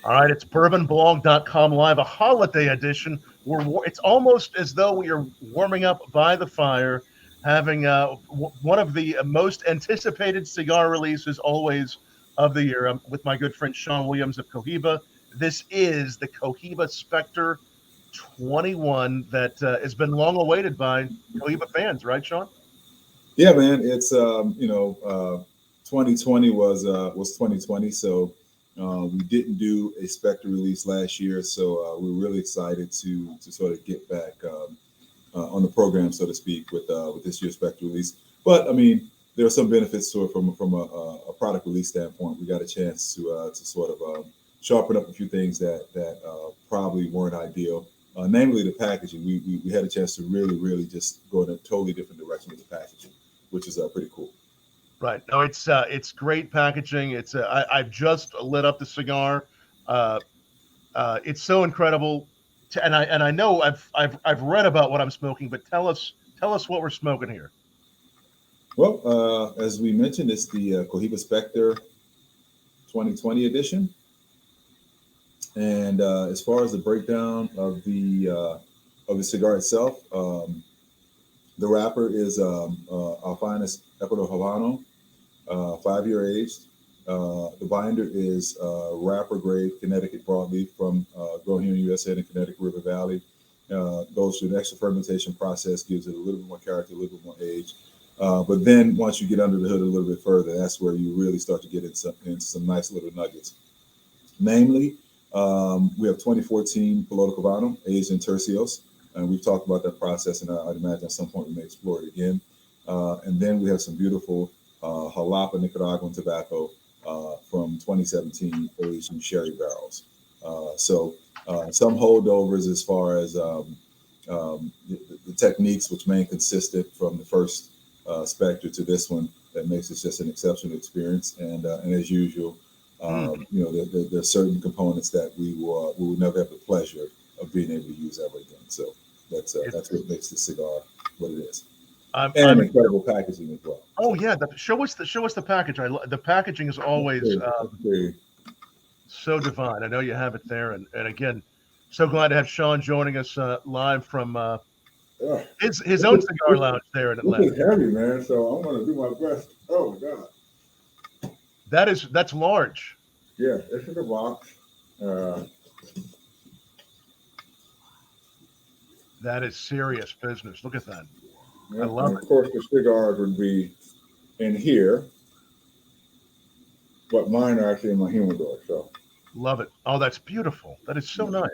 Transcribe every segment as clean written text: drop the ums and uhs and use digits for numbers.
All right, it's bourbonblog.com live, a holiday edition. It's almost as though we are warming up by the fire, having one of the most anticipated cigar releases always of the year. I'm with my good friend Sean Williams of Cohiba. This is the Cohiba Spectre 21 that has been long awaited by Cohiba fans, right, Sean? Yeah, man. It's 2020 was 2020, so we didn't do a Spectre release last year, so we're really excited to sort of get back on the program, so to speak, with this year's Spectre release. But I mean, there are some benefits to it from a product release standpoint. We got a chance to sort of sharpen up a few things that probably weren't ideal. Namely, the packaging. We had a chance to really just go in a totally different direction with the packaging, which is pretty cool. Right. No, it's great packaging. I've just lit up the cigar. It's so incredible. And I know I've read about what I'm smoking, but tell us what we're smoking here. Well, as we mentioned, it's the Cohiba Spectre 2020 edition. And as far as the breakdown of the cigar itself, the wrapper is our finest Ecuador Habano, 5-year aged. The binder is wrapper grade Connecticut broadleaf from grown here in USA in the Connecticut River Valley. Goes through an extra fermentation process, gives it a little bit more character, a little bit more age. But then once you get under the hood a little bit further, that's where you really start to get into some nice little nuggets. Namely, we have 2014 Piloto Cubano, aged in tercios. And we've talked about that process, and I'd imagine at some point we may explore it again. And then we have some beautiful Jalapa Nicaraguan tobacco from 2017, aged in sherry barrels. So some holdovers as far as the techniques, which remain consistent from the first Spectre to this one, that makes it just an exceptional experience. And as usual, there are certain components that we will never have the pleasure of being able to use ever again. So that's what makes the cigar what it is. And incredible packaging as well. Oh yeah, show us the package. The packaging is always so divine. I know you have it there, and again, so glad to have Sean joining us live from his own cigar lounge there in Atlanta. It's heavy, man. So I'm gonna do my best. Oh my god, that's large. Yeah, it's in the box. That is serious business. Look at that. Yeah, I love it. Of course, the cigars would be in here, but mine are actually in my humidor. So love it. Oh, that's beautiful. That is so nice.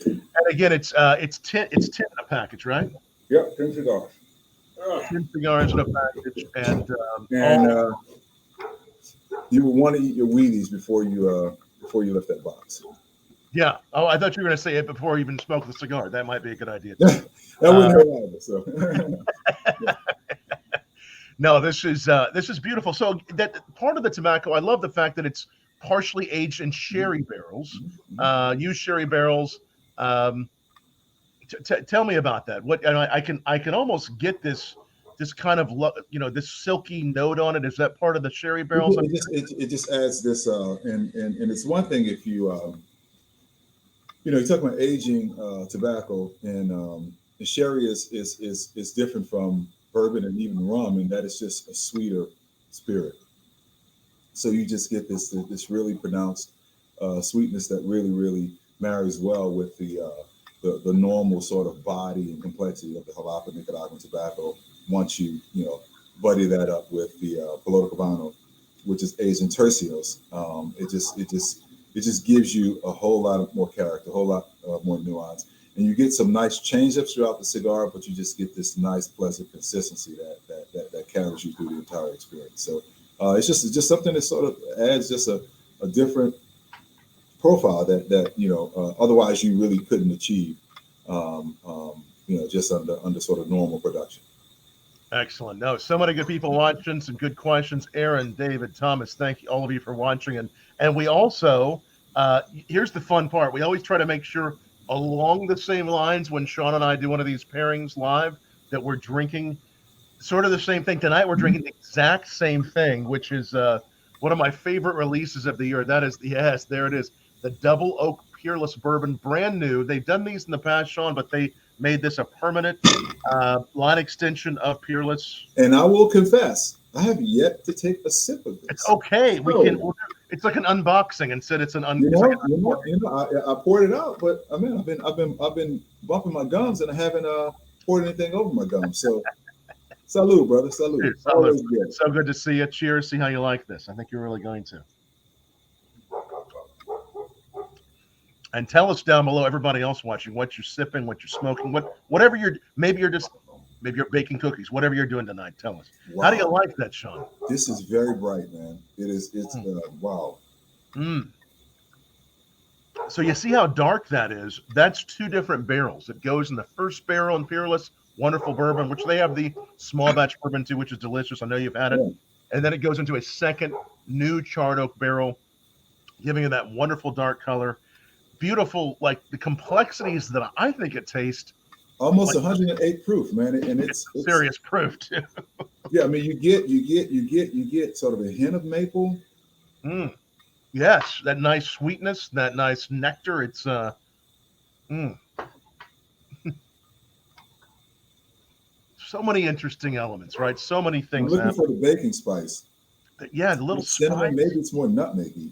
And again, it's 10 in a package, right? Yep, 10 cigars. 10 cigars in a package, and you will want to eat your Wheaties before you lift that box. Yeah. Oh, I thought you were going to say it before you even smoke the cigar. That might be a good idea. That wouldn't hurt either. So. Yeah. No, this is beautiful. So that part of the tobacco, I love the fact that it's partially aged in sherry barrels. Used sherry barrels. Tell me about that. What I can almost get this kind of this silky note on it. Is that part of the sherry barrels? It just adds this, and it's one thing if you you talk about aging tobacco, and sherry is different from bourbon and even rum, and that is just a sweeter spirit. So you just get this really pronounced sweetness that really marries well with the normal sort of body and complexity of the Jalapa Nicaraguan tobacco. Once you buddy that up with the Piloto Cubano, which is aged in tercios, it just gives you a whole lot more character, a whole lot more nuance, and you get some nice change-ups throughout the cigar, but you just get this nice, pleasant consistency that carries you through the entire experience. So it's just something that sort of adds just a different profile that otherwise you really couldn't achieve, just under sort of normal production. Excellent. No, so many good people watching, some good questions. Aaron, David, Thomas, thank you, all of you for watching. And we also, here's the fun part. We always try to make sure along the same lines when Sean and I do one of these pairings live that we're drinking sort of the same thing. Tonight we're drinking the exact same thing, which is one of my favorite releases of the year. That is, yes, there it is. the Double Oak Peerless Bourbon, brand new. They've done these in the past, Sean, but they made this a permanent line extension of Peerless. And I will confess, I have yet to take a sip of this. It's okay. So, We can. It's like an unboxing instead. It's an I poured it out, but I mean, I've been bumping my gums and I haven't poured anything over my gums. So, salute, brother, salute. Dude, salute. It's so good to see you. Cheers. See how you like this. I think you're really going to. And tell us down below, everybody else watching, what you're sipping, what you're smoking, whatever you're. Maybe you're baking cookies. Whatever you're doing tonight, tell us. Wow. How do you like that, Sean? This is very bright, man. It's wow. So you see how dark that is? That's 2 different barrels. It goes in the first barrel in Peerless, wonderful bourbon, which they have the small batch bourbon too, which is delicious. I know you've had it. Yeah. And then it goes into a second new charred oak barrel, giving it that wonderful dark color. Beautiful, like the complexities that I think it tastes. Almost like 108 proof, man, and it's serious proof too. Yeah, I mean, you get sort of a hint of maple. Yes, that nice sweetness, that nice nectar. It's so many interesting elements, right? So many things. I'm looking for the baking spice. Yeah, the little cinnamon. Maybe it's more nutmeggy.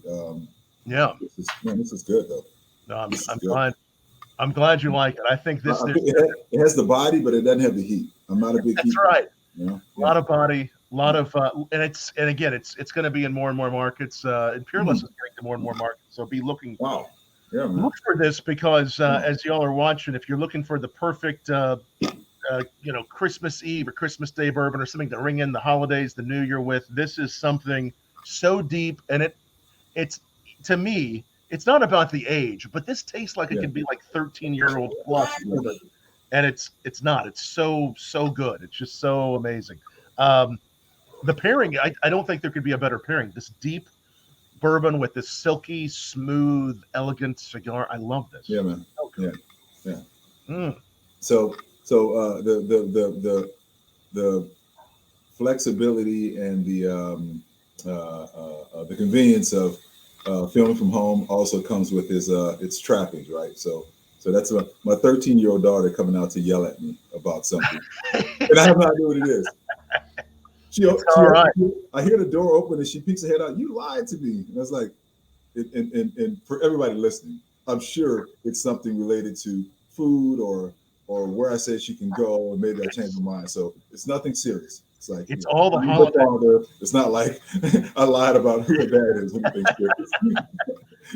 Yeah, this is good though. No, I'm glad you like it. I think this. It has the body, but it doesn't have the heat. I'm not a big. That's right. Yeah. A lot of body, a lot of, and again, it's going to be in more and more markets. And Peerless is getting to more and more markets. So be looking. Wow. Yeah, man. Look for this because as y'all are watching, if you're looking for the perfect, Christmas Eve or Christmas Day bourbon or something to ring in the holidays, the New Year with, this is something so deep, and it's to me. It's not about the age, but this tastes like it could be like 13-year-old plus. And it's not. It's so good. It's just so amazing. The pairing, I don't think there could be a better pairing. This deep bourbon with this silky, smooth, elegant cigar. I love this. Yeah, man. Okay. Yeah. So the flexibility and the convenience of filming from home also comes with its trappings, right? So that's my 13-year-old daughter coming out to yell at me about something, and I have no idea what it is. I hear the door open and she peeks her head out. You lied to me, and I was like, and for everybody listening, I'm sure it's something related to food or where I said she can go, or maybe I changed my mind. So it's nothing serious. It's like all the holidays. It's not like I lied about who her dad is.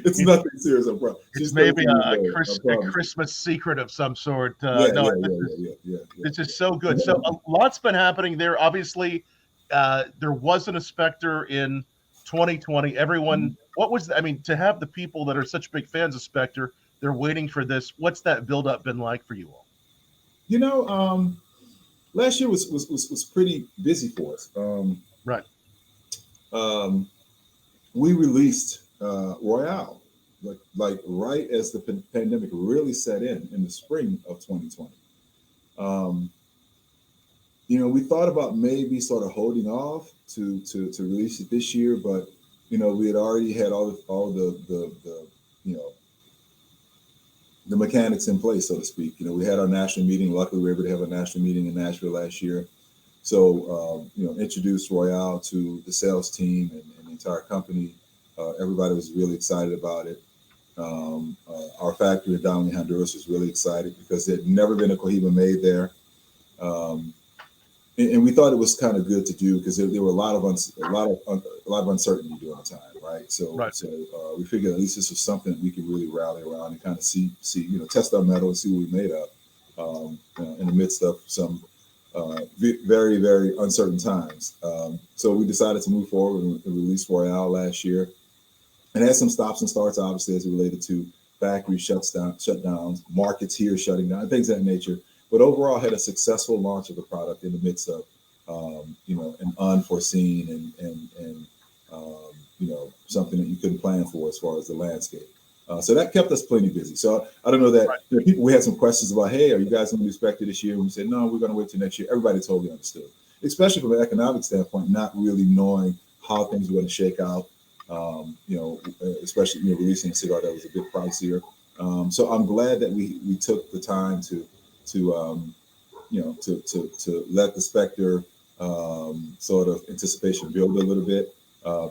It's nothing serious. I'm proud. It's maybe a Christmas secret of some sort. This is so good. So a lot's been happening there. Obviously, there wasn't a Spectre in 2020. Everyone, to have the people that are such big fans of Spectre, they're waiting for this. What's that build-up been like for you all? Last year was pretty busy for us. Right. We released Royale like right as the pandemic really set in the spring of 2020. We thought about maybe sort of holding off to release it this year, but we had already had all the mechanics in place, so to speak. We had our national meeting. Luckily, we were able to have a national meeting in Nashville last year. So, introduced Royale to the sales team and the entire company. Everybody was really excited about it. Our factory in Donnelly, Honduras was really excited because there had never been a Cohiba made there. And we thought it was kind of good to do because there were a lot of uncertainty during the time, right? So we figured at least this was something that we could really rally around and kind of see, test our mettle and see what we made of in the midst of some very, very uncertain times. So we decided to move forward and release Royale last year, and had some stops and starts, obviously, as it related to factory shutdowns, markets here shutting down, things of that nature. But overall, had a successful launch of the product in the midst of, an unforeseen and something that you couldn't plan for as far as the landscape. So that kept us plenty busy. So I don't know that we had some questions about, hey, are you guys going to do Spectre this year? And we said, no, we're going to wait till next year. Everybody totally understood, especially from an economic standpoint, not really knowing how things were going to shake out. You know, especially releasing a cigar that was a bit pricier. So I'm glad that we took the time to to let the Spectre sort of anticipation build a little bit,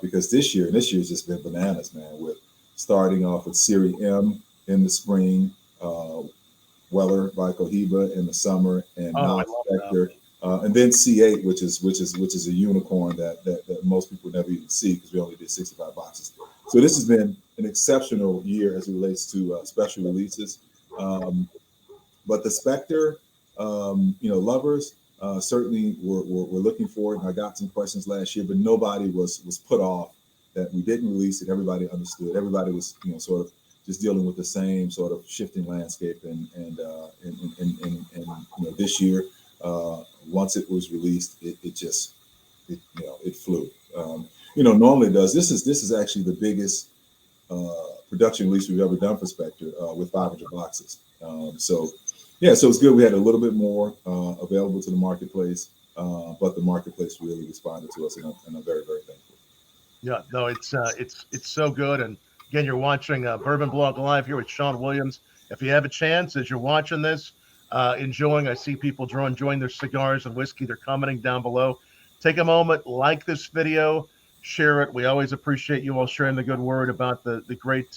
because this year's just been bananas, man. With starting off with Series M in the spring, Weller by Cohiba in the summer, and Oh, now I love that. Spectre, and then C8, which is a unicorn that most people never even see because we only did 65 boxes. So this has been an exceptional year as it relates to special releases. But the Spectre, lovers certainly were looking for it. And I got some questions last year, but nobody was put off that we didn't release it. Everybody understood. Everybody was, sort of just dealing with the same sort of shifting landscape. And this year, once it was released, it flew. Normally it does. This is actually the biggest production release we've ever done for Spectre, with 500 boxes. So it's good. We had a little bit more available to the marketplace, but the marketplace really responded to us, and I'm very, very thankful. Yeah, no, it's so good. And again, you're watching Bourbon Blog Live here with Sean Williams. If you have a chance, as you're watching this, enjoying, I see people enjoying their cigars and whiskey. They're commenting down below. Take a moment, like this video, share it. We always appreciate you all sharing the good word about the great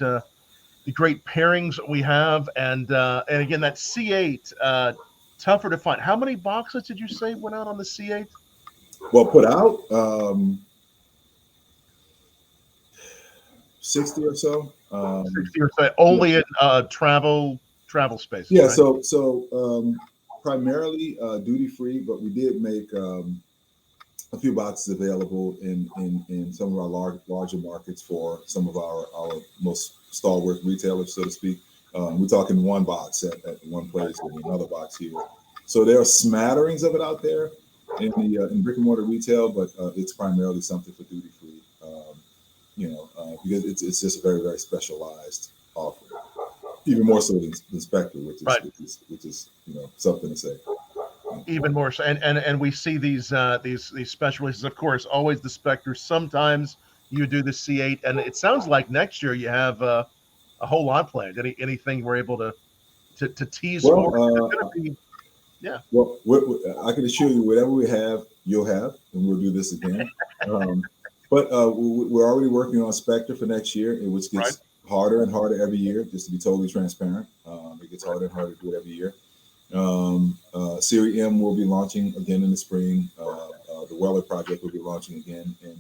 pairings we have. And again, that C8, tougher to find. How many boxes did you say went out on the C8? Well, put out 60 or so. 60 or so, only in travel spaces. Yeah, right? so primarily duty free, but we did make a few boxes available in some of our larger markets for some of our most stalwart retailers, so to speak. We're talking one box at one place and another box here. So there are smatterings of it out there in brick and mortar retail, but it's primarily something for duty free. Because it's just a very, very specialized offering, even more so than Spectre, which is something to say. Even more so, and we see these special releases, of course, always the Spectre. Sometimes you do the C8, and it sounds like next year you have a whole lot planned. Anything we're able to tease for? Yeah. Well, I can assure you, whatever we have, you'll have, and we'll do this again. But we're already working on Spectre for next year, which gets harder and harder every year. Just to be totally transparent, it gets harder and harder to do it every year. Series M will be launching again in the spring. The Weller project will be launching again in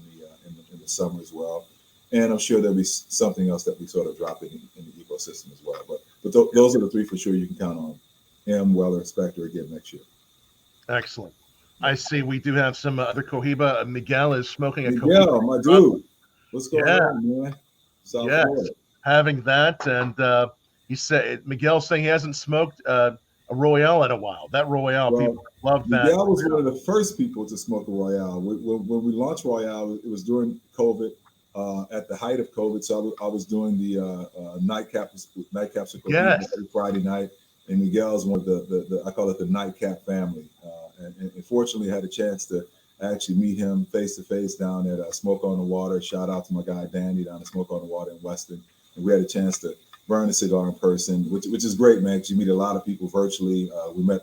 the summer as well. And I'm sure there'll be something else that we sort of drop in the ecosystem as well. But those are the three for sure you can count on. M, Weller, Spectre again next year. Excellent. I see we do have some other Cohiba. Miguel is smoking a Cohiba. My dude. What's going on, man? South Florida. Having that, and he said Miguel's saying he hasn't smoked a Royale in a while. That Royale, people love that. Miguel was one of the first people to smoke a Royale. When we launched Royale, it was during COVID, at the height of COVID. So I was doing the nightcaps of Cohiba every Friday night. And Miguel's one of the I call it the nightcap family. And fortunately, I had a chance to actually meet him face to face down at Smoke on the Water. Shout out to my guy Danny down at Smoke on the Water in Weston. And we had a chance to burn a cigar in person, which is great, man. Because you meet a lot of people virtually. I met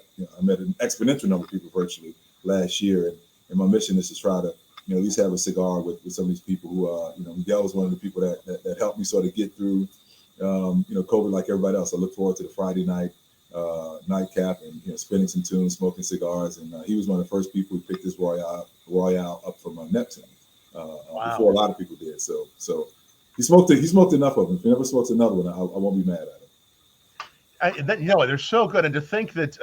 an exponential number of people virtually last year, and my mission is to try to at least have a cigar with some of these people who Miguel was one of the people that helped me sort of get through COVID like everybody else. I look forward to the Friday night nightcap and spinning some tunes, smoking cigars, and he was one of the first people who picked this Royale up from Neptune before a lot of people did. So he smoked enough of them. If he never smokes another one, I won't be mad at him. They're so good, and to think that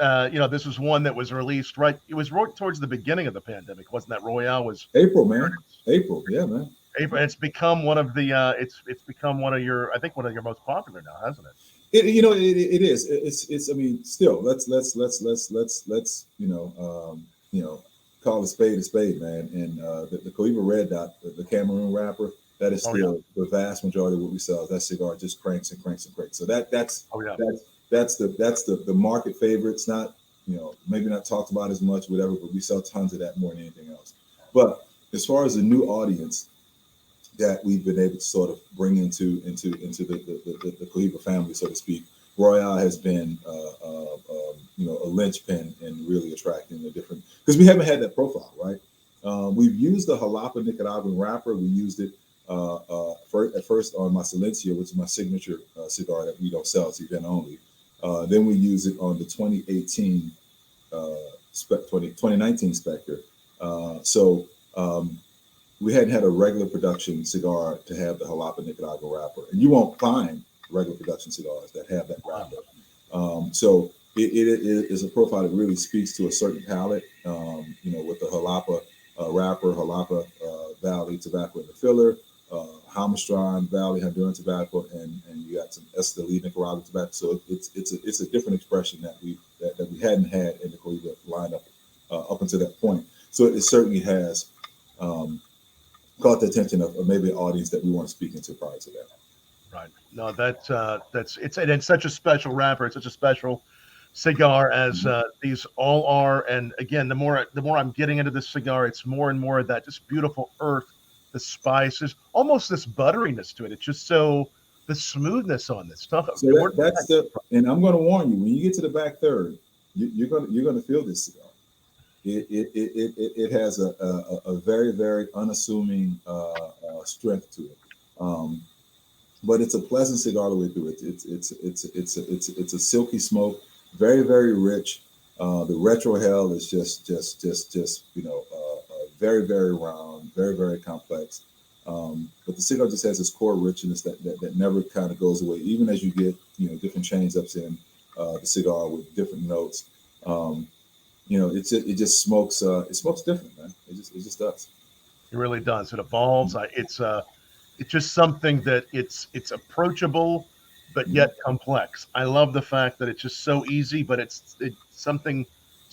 this was one that was released it was right towards the beginning of the pandemic, wasn't that? Royale was April, man. April, yeah, man. April. It's become one of the it's become one of your most popular now, hasn't it? It is. It's. I mean, still, let's call a spade, man. And the Cohiba Red Dot, the Cameroon wrapper, that is still the vast majority of what we sell. That cigar just cranks and cranks and cranks. So that's the market favorite. It's not maybe not talked about as much, whatever, but we sell tons of that more than anything else. But as far as the new audience, that we've been able to sort of bring into the Cohiba family, so to speak. Royale has been, a linchpin in really attracting the different, because we haven't had that profile, right? We've used the Jalapa Nicaraguan wrapper. We used it at first on my Silencio, which is my signature cigar that we don't sell, it's event only. Then we use it on the 2018, 2019 Spectre. So we hadn't had a regular production cigar to have the Jalapa Nicaraguan wrapper, and you won't find regular production cigars that have that wrapper. So it is a profile that really speaks to a certain palate. With the Jalapa wrapper, Jalapa Valley tobacco in the filler, Hamastron Valley Honduran tobacco, and you got some Esteli Nicaraguan tobacco. So it's a different expression that we hadn't had in the Cohiba lineup up until that point. So it certainly has caught the attention of maybe an audience that we weren't speaking to prior to that. Right. No, it's such a special wrapper. It's such a special cigar, as these all are. And again, the more I'm getting into this cigar, it's more and more of that just beautiful earth, the spices, almost this butteriness to it. It's just so the smoothness on this stuff. So and I'm going to warn you, when you get to the back third, you're going to feel this cigar. It has a very, very unassuming strength to it. But it's a pleasant cigar the way through it. It's a silky smoke, very, very rich. The retrohale is just very, very round, very, very complex. But the cigar just has this core richness that never kind of goes away, even as you get different change ups in the cigar with different notes. It just smokes. It smokes different, man. It just does. It really does. It evolves. It's just something that it's approachable, but yet complex. I love the fact that it's just so easy, but it's something.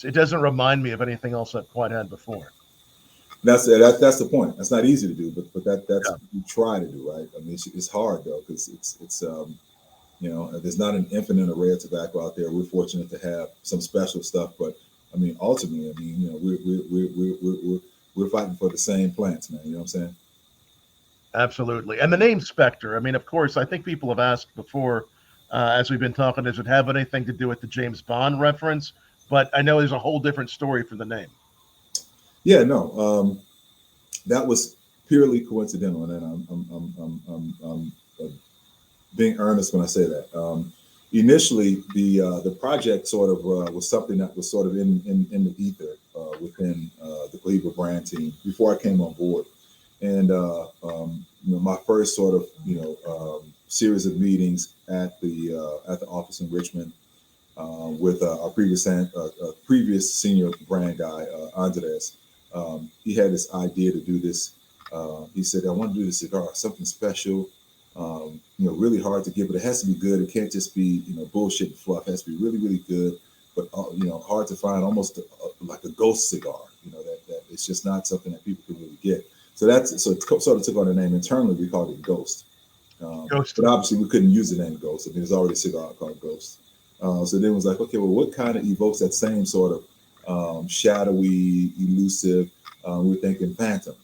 It doesn't remind me of anything else I've quite had before. That's the point. That's not easy to do, but that's what you try to do, right? I mean, it's hard though, because it's there's not an infinite array of tobacco out there. We're fortunate to have some special stuff, but I mean, ultimately, we're fighting for the same plants, man. You know what I'm saying? Absolutely. And the name Spectre, I mean, of course, I think people have asked before, as we've been talking, does it have anything to do with the James Bond reference? But I know there's a whole different story for the name. Yeah, no, that was purely coincidental, and I'm being earnest when I say that. Initially, the project sort of was something that was sort of in the ether within the Cohiba brand team before I came on board. And my first sort of series of meetings at the office in Richmond with our previous senior brand guy Andres. He had this idea to do this. He said, "I want to do this cigar, something special. Really hard to get, but it has to be good. It can't just be bullshit and fluff. It has to be really, really good, but hard to find, almost like a ghost cigar. That it's just not something that people can really get." So it sort of took on the name. Internally, we called it Ghost. But obviously, we couldn't use the name Ghost. I mean, there's already a cigar called Ghost. So then it was like, okay, well, what kind of evokes that same sort of shadowy, elusive? We were thinking Phantom,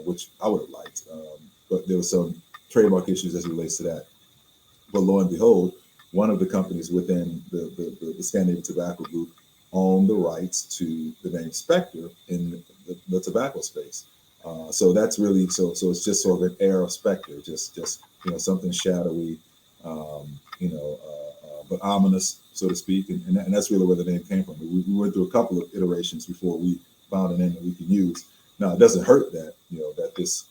which I would have liked, but there was some trademark issues as it relates to that. But lo and behold, one of the companies within the Scandinavian Tobacco Group owned the rights to the name Spectre in the tobacco space. So that's really so it's just sort of an air of Spectre, just something shadowy, but ominous, so to speak, and that's really where the name came from. We went through a couple of iterations before we found a name that we can use. Now, it doesn't hurt that that this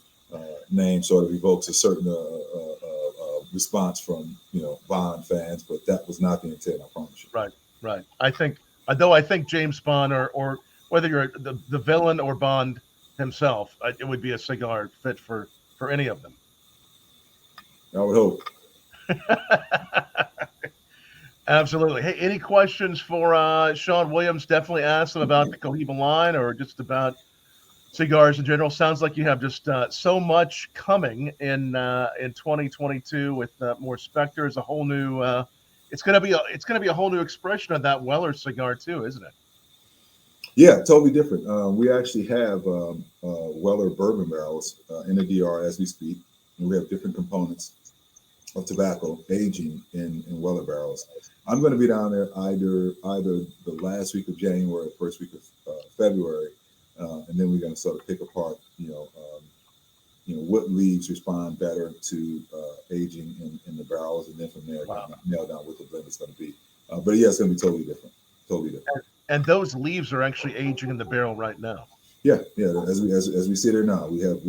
name sort of evokes a certain response from Bond fans, but that was not the intent. I promise you. Right. I think James Bond or whether you're the villain or Bond himself, it would be a cigar fit for any of them. I would hope. Absolutely. Hey, any questions for Sean Williams? Definitely ask them about the Cohiba line or just about cigars in general. Sounds like you have just so much coming in 2022 with more Spectres, a whole new. It's gonna be a whole new expression of that Weller cigar too, isn't it? Yeah, totally different. We actually have Weller bourbon barrels in the DR as we speak. and we have different components of tobacco aging in Weller barrels. I'm going to be down there either the last week of January, first week of February, and then we're going to sort of pick apart, what leaves respond better to aging in the barrels, and then from there, kind of nail down what the blend is going to be. But yeah, it's going to be totally different. Totally different. And those leaves are actually aging in the barrel right now. Yeah. As we sit here now, we have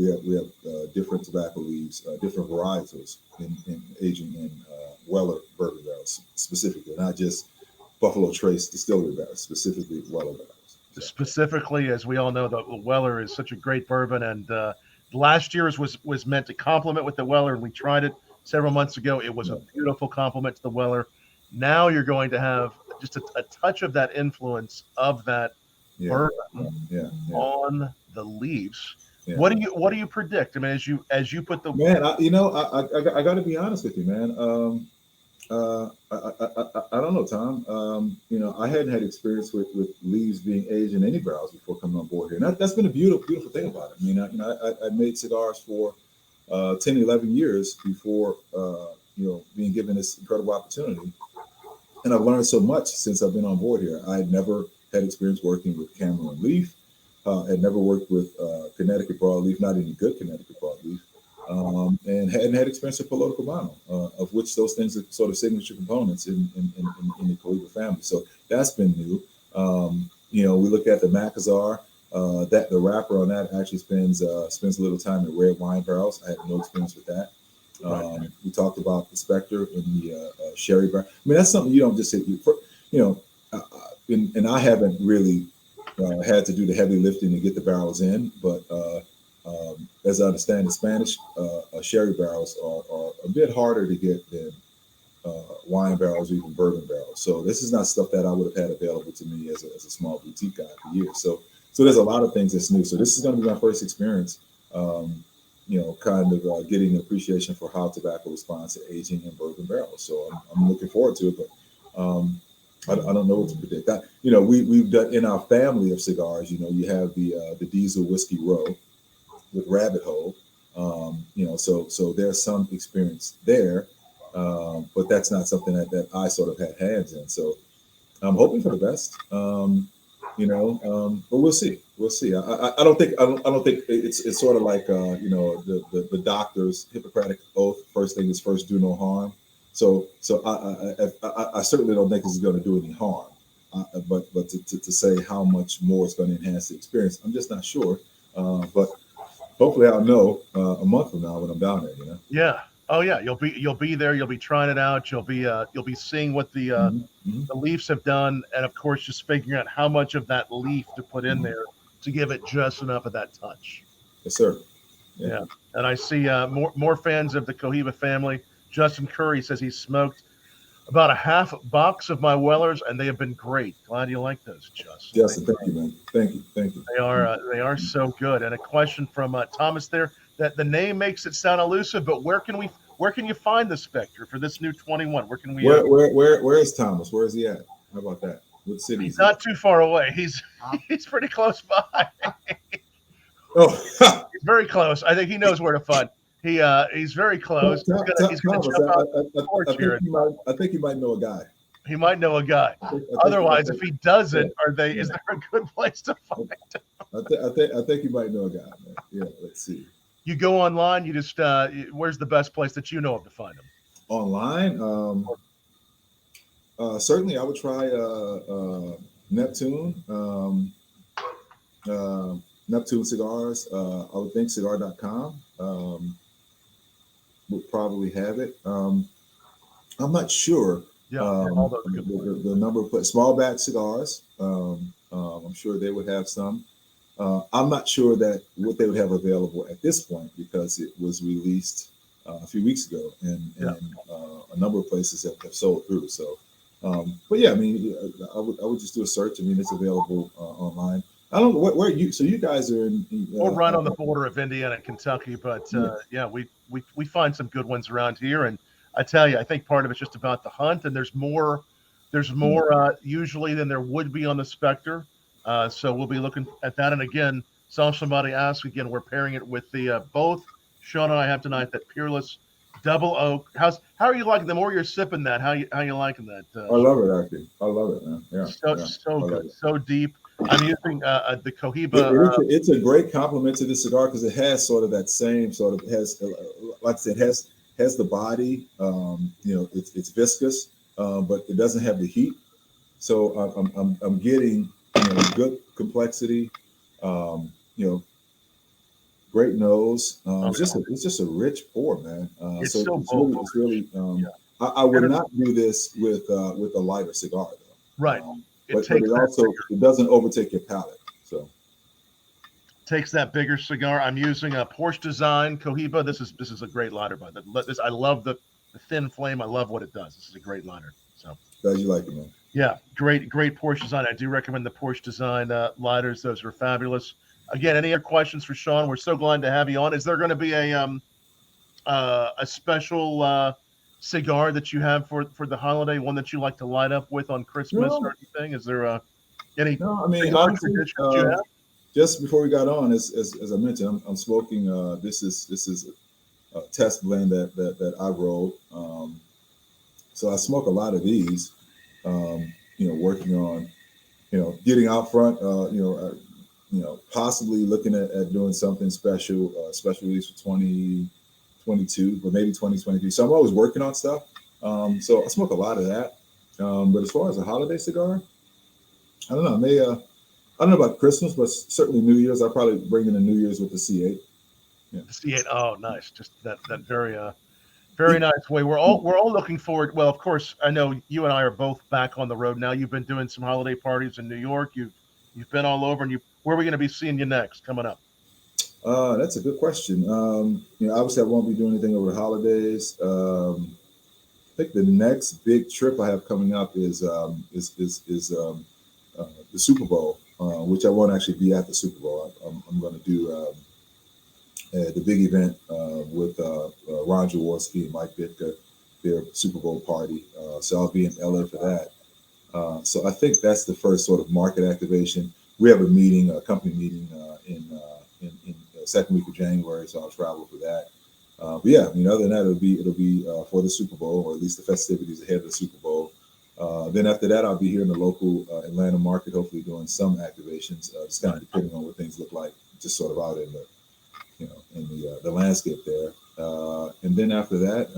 different tobacco leaves, different varietals in aging in Weller bourbon barrels specifically, not just Buffalo Trace distillery barrels, specifically Weller barrels. Specifically, as we all know, the Weller is such a great bourbon, and last year's was meant to complement with the Weller, and we tried it several months ago. It was a beautiful complement to the Weller. Now you're going to have just a touch of that influence of that bourbon on the leaves. Yeah. What do you predict? I mean, as you put the I got to be honest with you, man. I don't know, Tom. I hadn't had experience with leaves being aged in any barrels before coming on board here, and that's been a beautiful thing about it. I mean, I made cigars for 10, 11 years before being given this incredible opportunity, and I've learned so much since I've been on board here. I had never had experience working with Cameroon leaf. Had never worked with Connecticut broadleaf, not any good Connecticut broadleaf, and hadn't had experience with piloto Cubano, of which those things are sort of signature components in the Cohiba family. So that's been new. We look at the Macazar, that the wrapper on that actually spends a little time in red wine barrels. I had no experience with that. We talked about the Spectre in the sherry barrel. I mean, that's something you don't just say, and I haven't really had to do the heavy lifting to get the barrels in, but as I understand, the Spanish sherry barrels are a bit harder to get than wine barrels or even bourbon barrels. So this is not stuff that I would have had available to me as a small boutique guy for years. So there's a lot of things that's new. So this is going to be my first experience, kind of getting an appreciation for how tobacco responds to aging in bourbon barrels. So I'm looking forward to it, but I don't know what to predict. We've done in our family of cigars. You have the Diesel Whiskey Row with Rabbit Hole. So there's some experience there, but that's not something that I sort of had hands in. So I'm hoping for the best. But we'll see. We'll see. I don't think it's sort of like the doctor's Hippocratic oath. First thing is first, do no harm. So I certainly don't think this is going to do any harm. But to say how much more it's going to enhance the experience, I'm just not sure. But hopefully I'll know a month from now when I'm down there. Yeah. Oh yeah. You'll be there. You'll be trying it out. You'll be seeing what the leaves have done, and of course just figuring out how much of that leaf to put in there to give it just enough of that touch. Yes, sir. Yeah. And I see more fans of the Cohiba family. Justin Curry says he smoked about a half box of my Wellers, and they have been great. Glad you like those, Justin. Justin, thank you, man. Thank you. They are so good. And a question from Thomas there, that the name makes it sound elusive, but where can you find the Spectre for this new 21? Where can we? Where is Thomas? Where is he at? How about that? What city? He's not too far away. He's pretty close by. He's very close. I think he knows where to find. He's very close. He's gonna jump out the porch here. I think he might know a guy. He might know a guy. Otherwise, if he doesn't, is there a good place to find him? I think he might know a guy, man. Yeah, let's see. You go online. You just where's the best place that you know of to find him? Online, certainly I would try Neptune. Neptune Cigars. I would think cigar.com. Would probably have it. I'm not sure. Yeah, the number of small batch cigars. I'm sure they would have some. I'm not sure that what they would have available at this point because it was released a few weeks ago, and a number of places have sold through. So, but yeah, I mean, I would just do a search. I mean, it's available online. I don't know where you. So you guys are in. We're right on the border of Indiana and Kentucky, but we find some good ones around here. And I tell you, I think part of it's just about the hunt, and there's more usually than there would be on the Spectre. So we'll be looking at that. And again, saw somebody ask again. We're pairing it with the both Sean and I have tonight, that Peerless Double Oak. How are you liking? The more you're sipping that, how you liking that? I Sean? love it, actually. I love it, man. Yeah, So yeah. so I love good, it. so deep. I'm using the Cohiba. It's a great compliment to the cigar because it has sort of that same sort of has, like I said, has the body. It's viscous, but it doesn't have the heat. So I'm getting good complexity. You know, great nose. Oh yeah, It's just a rich pour, man. it's So so it's bold. really it's really. Yeah, I would and not do this with a lighter cigar though. right. It But takes it that also it doesn't overtake your palate. So bigger cigar. I'm using a Porsche Design Cohiba. This is a great lighter, by the this. I love the thin flame. I love what it does. This is a great lighter. So glad you like it, man. yeah, great Porsche Design. I do recommend the Porsche Design lighters. Those are fabulous. Again, any other questions for Sean? We're so glad to have you on. Is there going to be a special cigar that you have for the holiday? One that you like to light up with on Christmas or No, anything? Is there any no. I mean, cigar honestly, traditions you have? just before we got on, as I mentioned, I'm smoking. This is a test blend that I wrote. So I smoke a lot of these. Working on getting out front. Possibly looking at doing something special, special release for 2022, but maybe 2023. So I'm always working on stuff. So I smoke a lot of that. But as far as a holiday cigar, I don't know. I don't know about Christmas, but certainly New Year's. I'll probably bring in the New Year's with the C8. Yeah. The C8. Oh, nice. Just that very nice way. We're all looking forward. Well, of course, I know you and I are both back on the road now. You've been doing some holiday parties in New York. You've been all over, and where are we going to be seeing you next coming up? That's a good question. Obviously, I won't be doing anything over the holidays. I think the next big trip I have coming up is the Super Bowl, which I won't actually be at the Super Bowl. I'm going to do the big event with Ron Jaworski and Mike Ditka, their Super Bowl party. So I'll be in LA for that. So I think that's the first sort of market activation. We have a company meeting in the second week of January, so I'll travel for that. But yeah, other than that, it'll be for the Super Bowl, or at least the festivities ahead of the Super Bowl. Then after that, I'll be here in the local Atlanta market, hopefully doing some activations. Just kind of depending on what things look like, just sort of out in the landscape there. And then after that,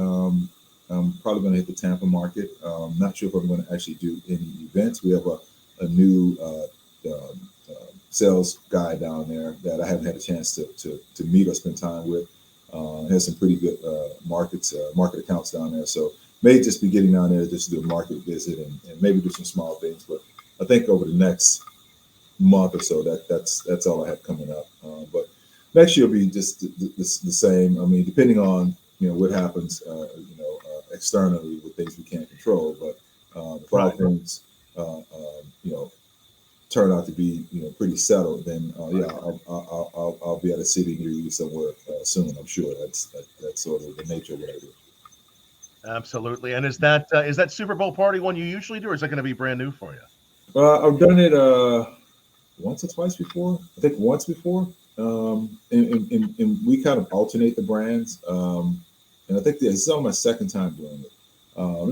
I'm probably going to hit the Tampa market. Not sure if I'm going to actually do any events. We have a new sales guy down there that I haven't had a chance to meet or spend time with. Has some pretty good market accounts down there. So may just be getting down there just to do a market visit and maybe do some small things. But I think over the next month or so, that's all I have coming up. But next year will be just the same. I mean, depending on what happens, externally with things we can't control. But if all things turn out to be pretty settled, then I'll be at a city near you somewhere soon. I'm sure that's sort of the nature of what I do. Absolutely. And is that Super Bowl party one you usually do, or is that going to be brand new for you? I've done it once or twice before. I think once before, and we kind of alternate the brands. And I think this is my second time doing it.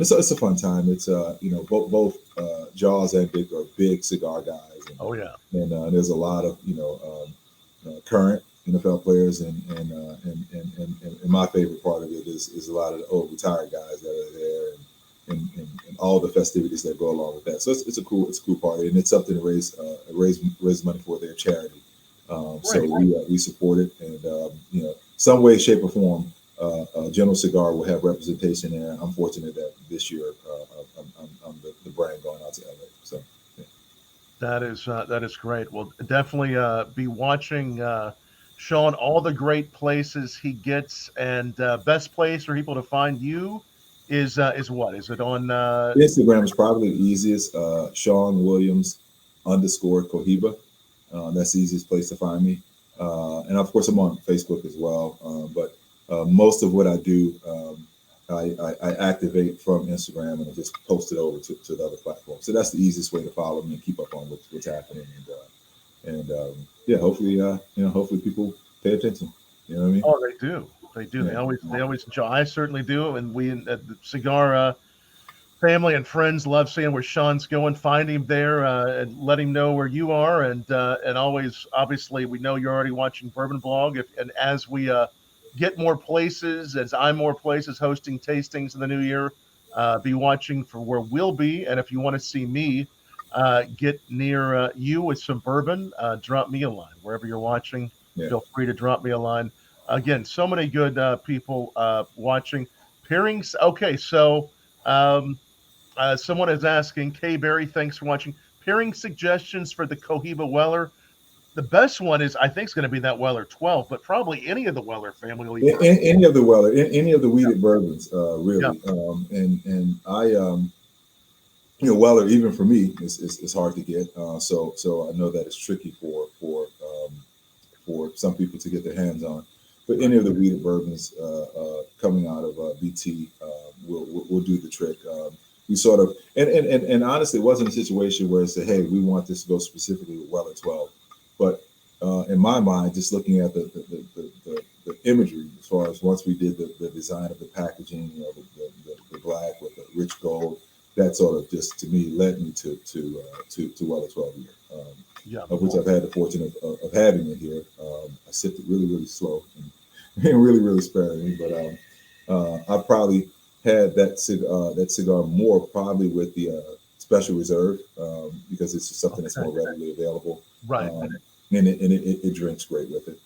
It's a fun time. It's both Jaws and Dick are big cigar guys. And, Oh yeah. And there's a lot of current NFL players, and my favorite part of it is a lot of the old retired guys that are there, and all the festivities that go along with that. So it's a cool party, and it's something to raise money for their charity. So we support it, and some way, shape, or form. General Cigar will have representation there. I'm fortunate that this year I'm the brand going out to LA. So yeah. That is great. Well, definitely be watching Sean, all the great places he gets, and best place for people to find you is what? Is it on Instagram is probably the easiest. Sean Williams _ Cohiba. That's the easiest place to find me. And of course, I'm on Facebook as well. But most of what I do, I activate from Instagram and I just post it over to the other platforms. So that's the easiest way to follow me and keep up on what's happening. And hopefully, hopefully people pay attention. You know what I mean? Oh, they do. They do. Yeah. They always enjoy. I certainly do, and we at the cigar family and friends love seeing where Sean's going. Find him there and let him know where you are, and always obviously we know you're already watching Bourbon Blog. If and as we get more places, as I'm more places hosting tastings in the new year, be watching for where we'll be, and if you want to see me. Get near you with some bourbon, drop me a line wherever you're watching. Yeah. Feel free to drop me a line. Again, so many good people watching. Pairings. Okay, so someone is asking, Kay Berry, thanks for watching. Pairing suggestions for the Cohiba Weller. The best one is, I think, is going to be that Weller 12, but probably any of the Weller family will be perfect. Any of the Weller, any of the weeded bourbons, Yeah. really. And I, Weller, even for me, is hard to get. So I know that it's tricky for some people to get their hands on. But any of the weeded bourbons coming out of BT will do the trick. We sort of and honestly, it wasn't a situation where it said, "Hey, we want this to go specifically with Weller 12," but in my mind, just looking at the imagery as far as once we did the design of the packaging, the black with the rich gold, that sort of just to me led me to Weller 12 here. Of which I've had the fortune of having it here. I sipped it really, really slow and really, really sparingly, but I probably had that cigar more probably with the Special Reserve because it's just something that's more readily available. Right. And it drinks great with it.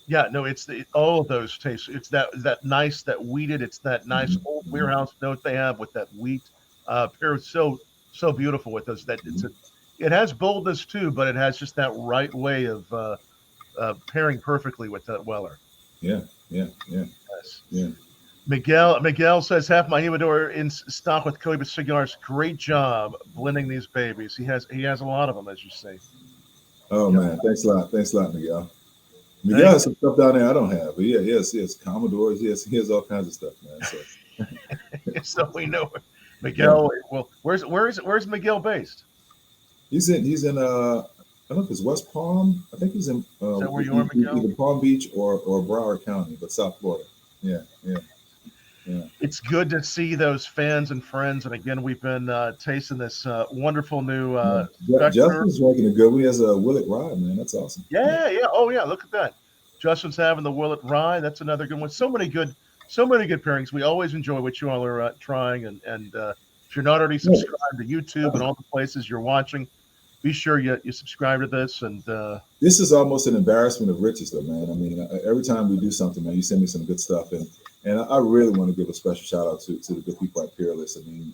Yeah, no, it's all of those tastes. It's that nice, that wheated. It's that nice old warehouse note they have with that wheat. Pairs so beautiful with those. It has boldness too, but it has just that right way of pairing perfectly with that Weller. Yeah. Yes. Yeah. Miguel says half my humidor in stock with Cohiba cigars. Great job blending these babies. He has a lot of them, as you say. Oh man, thanks a lot, Miguel. Miguel has some stuff down there I don't have, but yeah, yes, Commodores, he has all kinds of stuff, man. So, so we know Miguel. Yeah. Well, where's Miguel based? He's in I don't know if it's West Palm. I think he's in is that where you are, Miguel? Either Palm Beach or Broward County, but South Florida. Yeah. It's good to see those fans and friends, and again, we've been tasting this wonderful new. Justin's drinking a good one. He has a Willet Rye, man. That's awesome. Yeah. Oh yeah, look at that. Justin's having the Willet Rye. That's another good one. So many good pairings. We always enjoy what you all are trying, and if you're not already subscribed to YouTube and all the places you're watching, be sure you subscribe to this. And this is almost an embarrassment of riches, though, man. I mean, every time we do something, man, you send me some good stuff, and I really want to give a special shout out to the good people at Peerless. I mean,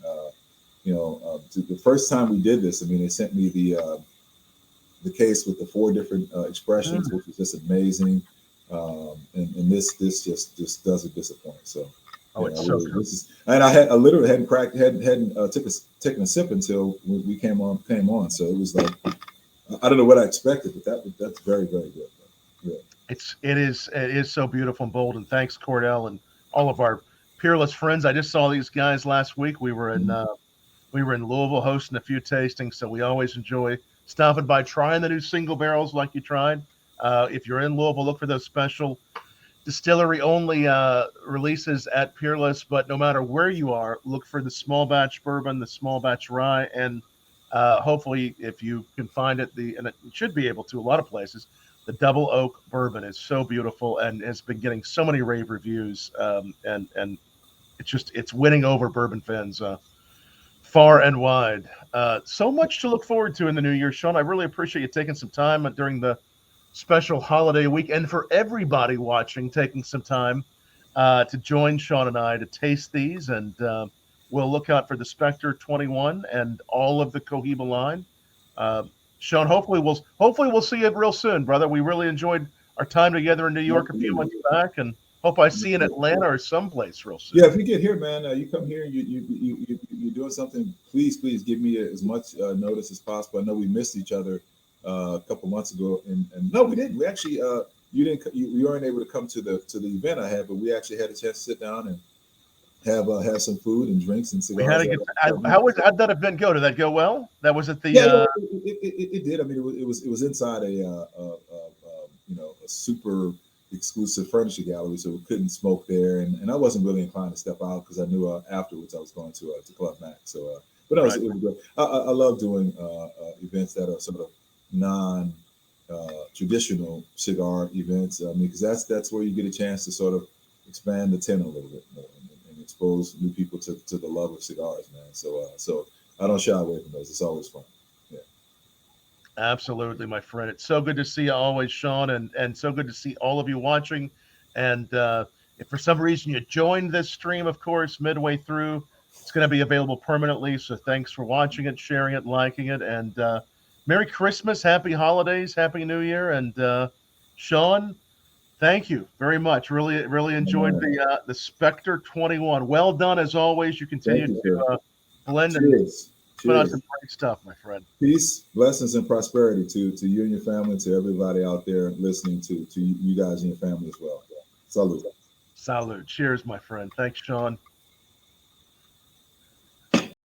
the first time we did this, I mean, they sent me the case with the 4 different expressions, which was just amazing. And this just doesn't disappoint. So, it's so good. And I literally hadn't taken a sip until we came on. So it was like I don't know what I expected, but that's very, very good. Yeah. It is so beautiful and bold. And thanks, Cordell, and all of our Peerless friends. I just saw these guys last week. We were in Louisville hosting a few tastings, so we always enjoy stopping by, trying the new single barrels like you tried. If you're in Louisville, look for those special distillery only releases at Peerless. But no matter where you are, look for the small batch bourbon, the small batch rye, and hopefully, if you can find it, and it should be able to a lot of places. The double oak bourbon is so beautiful and has been getting so many rave reviews, and it's winning over bourbon fans far and wide. So much to look forward to in the new year, Sean. I really appreciate you taking some time during the special holiday week, and for everybody watching, taking some time to join Sean and I to taste these, and we'll look out for the Spectre 21 and all of the Cohiba line. Sean, hopefully we'll see you real soon, brother. We really enjoyed our time together in New York a few months back, and hope I see you in Atlanta or someplace real soon. Yeah, if you get here, man, you come here and you're doing something. Please give me as much notice as possible. I know we missed each other a couple months ago, and no, we didn't. We actually you weren't able to come to the event I had, but we actually had a chance to sit down and have some food and drinks and cigars. How'd that event go? Did that go well? That was at the. Yeah, it did. I mean, it was inside a super exclusive furniture gallery, so we couldn't smoke there, and I wasn't really inclined to step out because I knew afterwards I was going to Club Mac. So, but Right. it was good. I love doing events that are sort of non traditional cigar events. I mean, because that's where you get a chance to sort of expand the tent a little bit more and expose new people to the love of cigars, man. So I don't shy away from those. It's always fun. Yeah. Absolutely, my friend. It's so good to see you always, Sean, and so good to see all of you watching. And if for some reason you joined this stream, of course, midway through, it's going to be available permanently. So thanks for watching it, sharing it, liking it, and Merry Christmas, Happy Holidays, Happy New Year, and Sean, thank you very much. Really enjoyed Man, the Spectre 21. Well done as always. You continue thank you, sir. to blend and Cheers. put out some Cheers. great stuff, my friend. Peace, blessings, and prosperity to you and your family, to everybody out there listening, to you guys and your family as well. Salute. Salute. Cheers, my friend. Thanks, Sean.